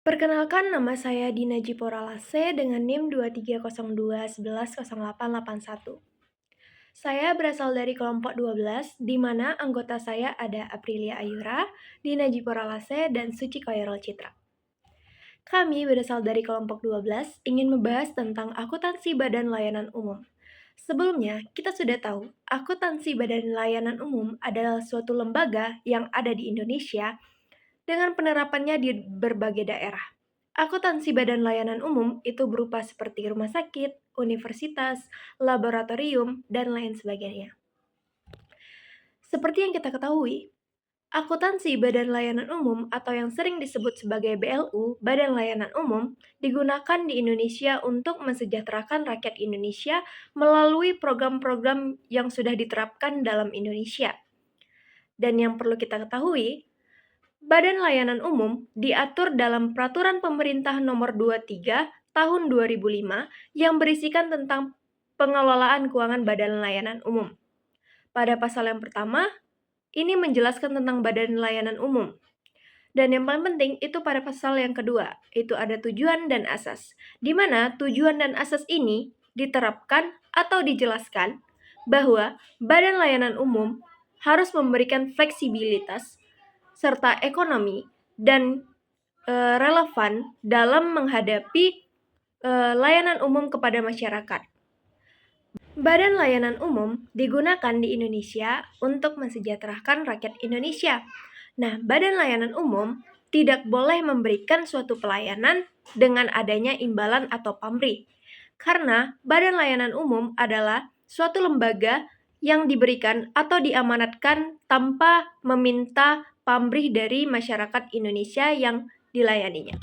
Perkenalkan, nama saya Dina Jiporalase dengan NIM 2302110881. Saya berasal dari kelompok 12, di mana anggota saya ada Aprilia Ayura, Dina Jiporalase, dan Suci Koirol Citra. Kami berasal dari kelompok 12 ingin membahas tentang akuntansi badan layanan umum. Sebelumnya, kita sudah tahu, akuntansi badan layanan umum adalah suatu lembaga yang ada di Indonesia dengan penerapannya di berbagai daerah. Akuntansi badan layanan umum itu berupa seperti rumah sakit, universitas, laboratorium, dan lain sebagainya. Seperti yang kita ketahui, akuntansi badan layanan umum atau yang sering disebut sebagai BLU, Badan Layanan Umum, digunakan di Indonesia untuk mensejahterakan rakyat Indonesia melalui program-program yang sudah diterapkan dalam Indonesia. Dan yang perlu kita ketahui, Badan Layanan Umum diatur dalam Peraturan Pemerintah Nomor 23 Tahun 2005 yang berisikan tentang pengelolaan keuangan Badan Layanan Umum. Pada pasal yang pertama, ini menjelaskan tentang Badan Layanan Umum. Dan yang paling penting itu pada pasal yang kedua, itu ada tujuan dan asas, di mana tujuan dan asas ini diterapkan atau dijelaskan bahwa Badan Layanan Umum harus memberikan fleksibilitas serta ekonomi dan relevan dalam menghadapi layanan umum kepada masyarakat. Badan Layanan Umum digunakan di Indonesia untuk mensejahterakan rakyat Indonesia. Nah, Badan Layanan Umum tidak boleh memberikan suatu pelayanan dengan adanya imbalan atau pamrih. Karena Badan Layanan Umum adalah suatu lembaga yang diberikan atau diamanatkan tanpa meminta pamrih dari masyarakat Indonesia yang dilayaninya.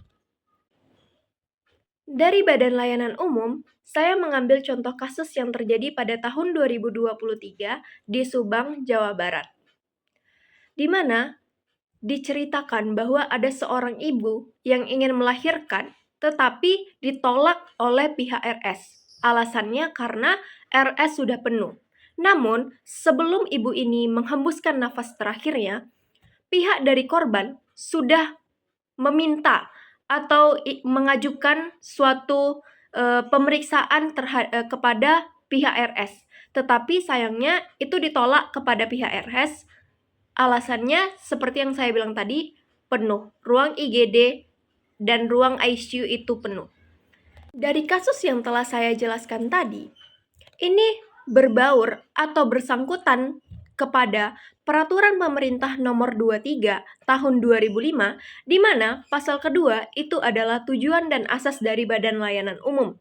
Dari Badan Layanan Umum, saya mengambil contoh kasus yang terjadi pada tahun 2023 di Subang, Jawa Barat, di mana diceritakan bahwa ada seorang ibu yang ingin melahirkan tetapi ditolak oleh pihak RS. Alasannya karena RS sudah penuh. Namun, sebelum ibu ini menghembuskan nafas terakhirnya, pihak dari korban sudah meminta atau mengajukan suatu pemeriksaan kepada pihak RS. Tetapi sayangnya itu ditolak kepada pihak RS. Alasannya seperti yang saya bilang tadi, penuh. Ruang IGD dan ruang ICU itu penuh. Dari kasus yang telah saya jelaskan tadi, ini berbaur atau bersangkutan kepada Peraturan Pemerintah Nomor 23 Tahun 2005, di mana pasal kedua itu adalah tujuan dan asas dari Badan Layanan Umum,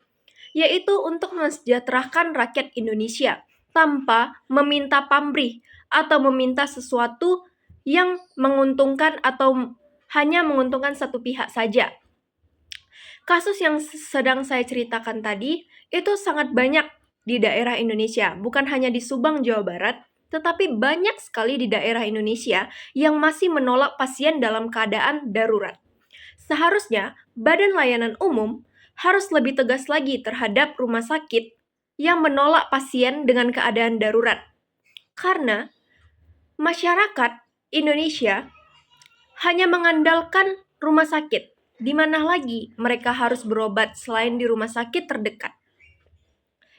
yaitu untuk mensejahterakan rakyat Indonesia tanpa meminta pamrih atau meminta sesuatu yang menguntungkan atau hanya menguntungkan satu pihak saja. Kasus yang sedang saya ceritakan tadi itu sangat banyak di daerah Indonesia, bukan hanya di Subang, Jawa Barat, tetapi banyak sekali di daerah Indonesia yang masih menolak pasien dalam keadaan darurat. Seharusnya Badan Layanan Umum harus lebih tegas lagi terhadap rumah sakit yang menolak pasien dengan keadaan darurat. Karena masyarakat Indonesia hanya mengandalkan rumah sakit, di mana lagi mereka harus berobat selain di rumah sakit terdekat.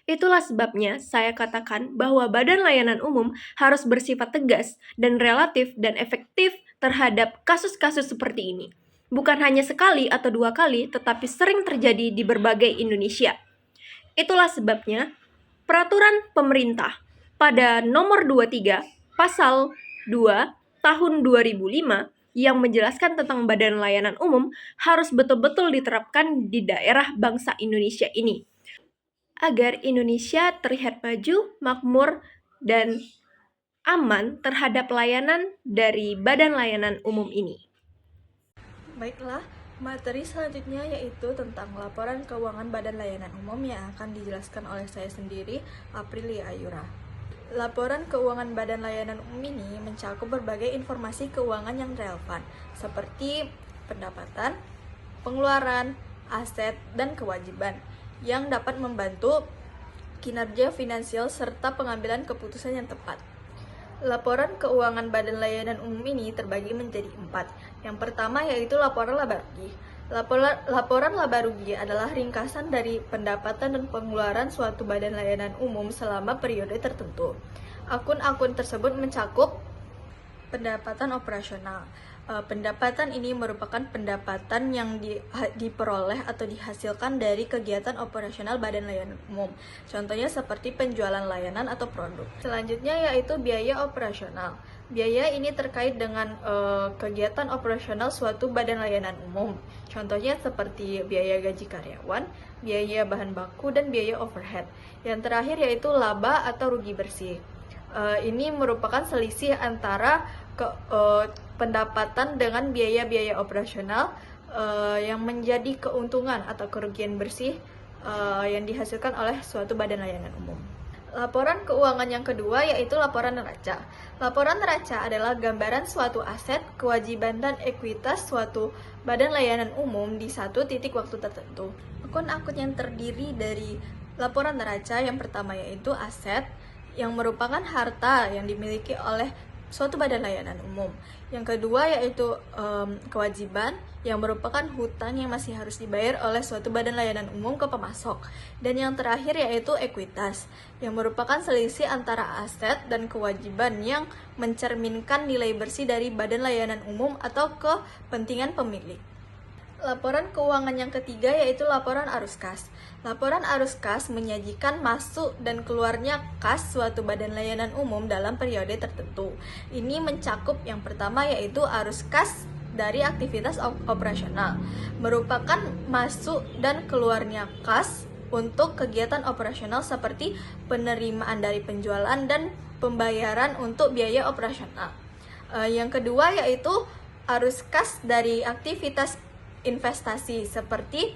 Itulah sebabnya saya katakan bahwa Badan Layanan Umum harus bersifat tegas dan relatif dan efektif terhadap kasus-kasus seperti ini. Bukan hanya sekali atau dua kali, tetapi sering terjadi di berbagai Indonesia. Itulah sebabnya Peraturan Pemerintah pada nomor 23 pasal 2 tahun 2005 yang menjelaskan tentang Badan Layanan Umum harus betul-betul diterapkan di daerah bangsa Indonesia ini, agar Indonesia terlihat maju, makmur, dan aman terhadap layanan dari Badan Layanan Umum ini. Baiklah, materi selanjutnya yaitu tentang laporan keuangan Badan Layanan Umum yang akan dijelaskan oleh saya sendiri, Aprilia Ayura. Laporan keuangan Badan Layanan Umum ini mencakup berbagai informasi keuangan yang relevan, seperti pendapatan, pengeluaran, aset, dan kewajiban, yang dapat membantu kinerja finansial serta pengambilan keputusan yang tepat. Laporan keuangan Badan Layanan Umum ini terbagi menjadi 4. Yang pertama yaitu laporan laba bersih. Laporan laba rugi adalah ringkasan dari pendapatan dan pengeluaran suatu badan layanan umum selama periode tertentu. Akun-akun tersebut mencakup pendapatan operasional. Pendapatan ini merupakan pendapatan yang diperoleh atau dihasilkan dari kegiatan operasional badan layanan umum. Contohnya seperti penjualan layanan atau produk. Selanjutnya yaitu biaya operasional. Biaya ini terkait dengan kegiatan operasional suatu badan layanan umum. Contohnya seperti biaya gaji karyawan, biaya bahan baku, dan biaya overhead. Yang terakhir yaitu laba atau rugi bersih. Ini merupakan selisih antara pendapatan dengan biaya-biaya operasional yang menjadi keuntungan atau kerugian bersih yang dihasilkan oleh suatu badan layanan umum. Laporan keuangan yang kedua yaitu laporan neraca. Laporan neraca adalah gambaran suatu aset, kewajiban, dan ekuitas suatu badan layanan umum di satu titik waktu tertentu. Akun-akun yang terdiri dari laporan neraca yang pertama yaitu aset, yang merupakan harta yang dimiliki oleh suatu badan layanan umum. Yang kedua yaitu kewajiban, yang merupakan hutang yang masih harus dibayar oleh suatu badan layanan umum ke pemasok. Dan yang terakhir yaitu ekuitas, yang merupakan selisih antara aset dan kewajiban yang mencerminkan nilai bersih dari badan layanan umum atau kepentingan pemilik. Laporan keuangan yang ketiga yaitu laporan arus kas. Laporan arus kas menyajikan masuk dan keluarnya kas suatu badan layanan umum dalam periode tertentu. Ini mencakup yang pertama yaitu arus kas dari aktivitas operasional, merupakan masuk dan keluarnya kas untuk kegiatan operasional seperti penerimaan dari penjualan dan pembayaran untuk biaya operasional. Yang kedua yaitu arus kas dari aktivitas investasi seperti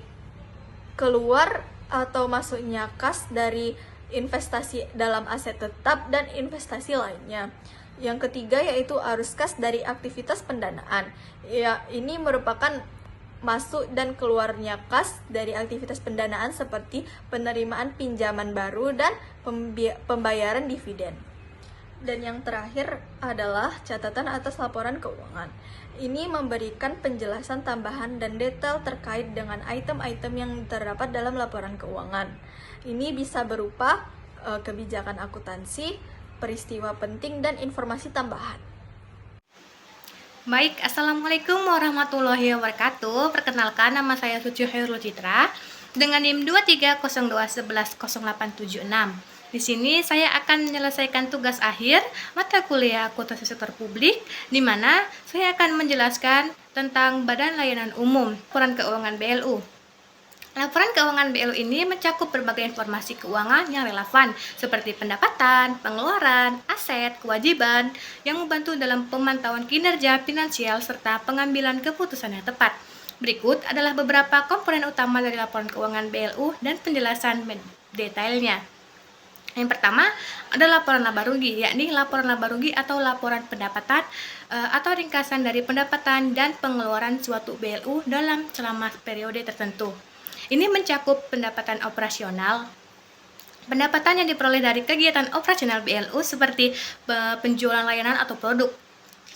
keluar atau masuknya kas dari investasi dalam aset tetap dan investasi lainnya. Yang ketiga yaitu arus kas dari aktivitas pendanaan. Ya, ini merupakan masuk dan keluarnya kas dari aktivitas pendanaan seperti penerimaan pinjaman baru dan pembayaran dividen. Dan yang terakhir adalah catatan atas laporan keuangan. Ini memberikan penjelasan tambahan dan detail terkait dengan item-item yang terdapat dalam laporan keuangan. Ini bisa berupa kebijakan akuntansi, peristiwa penting, dan informasi tambahan. Baik, Assalamualaikum warahmatullahi wabarakatuh. Perkenalkan, nama saya Suci Khairul Citra dengan NIM 2302110876. Di sini saya akan menyelesaikan tugas akhir mata kuliah akuntansi sektor publik, di mana saya akan menjelaskan tentang Badan Layanan Umum, laporan keuangan BLU. Laporan keuangan BLU ini mencakup berbagai informasi keuangan yang relevan, seperti pendapatan, pengeluaran, aset, kewajiban, yang membantu dalam pemantauan kinerja finansial serta pengambilan keputusan yang tepat. Berikut adalah beberapa komponen utama dari laporan keuangan BLU dan penjelasan detailnya. Yang pertama ada laporan laba rugi, yakni laporan laba rugi atau laporan pendapatan atau ringkasan dari pendapatan dan pengeluaran suatu BLU selama periode tertentu. Ini mencakup pendapatan operasional, pendapatan yang diperoleh dari kegiatan operasional BLU seperti penjualan layanan atau produk.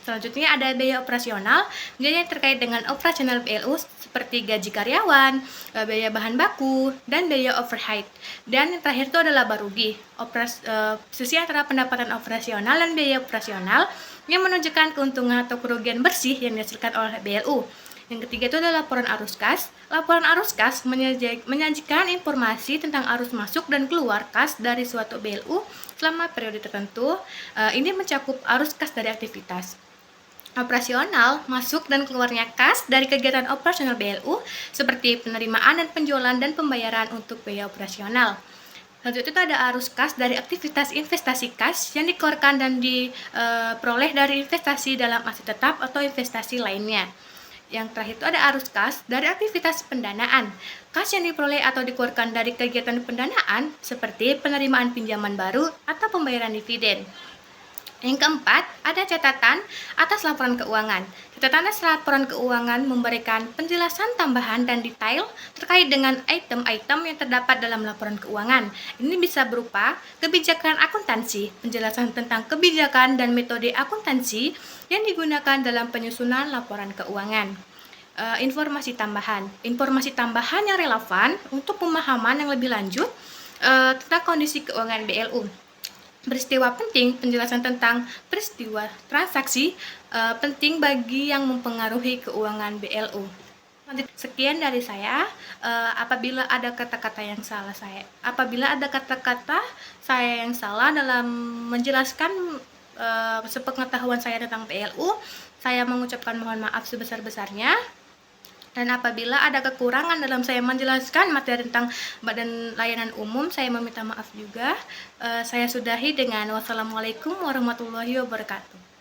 Selanjutnya ada biaya operasional, biaya yang terkait dengan operasional BLU seperti gaji karyawan, biaya bahan baku, dan biaya overhead. Dan yang terakhir itu adalah laba rugi, sisi antara pendapatan operasional dan biaya operasional yang menunjukkan keuntungan atau kerugian bersih yang dihasilkan oleh BLU. Yang ketiga itu adalah laporan arus kas. Laporan arus kas menyajikan informasi tentang arus masuk dan keluar kas dari suatu BLU selama periode tertentu. Ini mencakup arus kas dari aktivitas operasional, masuk dan keluarnya kas dari kegiatan operasional BLU seperti penerimaan dan penjualan dan pembayaran untuk biaya operasional. Selanjutnya itu ada arus kas dari aktivitas investasi kas yang dikeluarkan dan diperoleh dari investasi dalam aset tetap atau investasi lainnya. Yang terakhir itu ada arus kas dari aktivitas pendanaan. Kas yang diperoleh atau dikeluarkan dari kegiatan pendanaan seperti penerimaan pinjaman baru atau pembayaran dividen. Yang keempat, ada catatan atas laporan keuangan. Catatan atas laporan keuangan memberikan penjelasan tambahan dan detail terkait dengan item-item yang terdapat dalam laporan keuangan. Ini bisa berupa kebijakan akuntansi, penjelasan tentang kebijakan dan metode akuntansi yang digunakan dalam penyusunan laporan keuangan. informasi tambahan. Informasi tambahan yang relevan untuk pemahaman yang lebih lanjut tentang kondisi keuangan BLU. Peristiwa penting, penjelasan tentang peristiwa transaksi penting bagi yang mempengaruhi keuangan BLU. Sekian dari saya. Apabila ada kata-kata yang salah dalam menjelaskan sepengetahuan saya tentang BLU, saya mengucapkan mohon maaf sebesar-besarnya. Dan apabila ada kekurangan dalam saya menjelaskan materi tentang Badan Layanan Umum, saya meminta maaf juga. Saya sudahi dengan wassalamualaikum warahmatullahi wabarakatuh.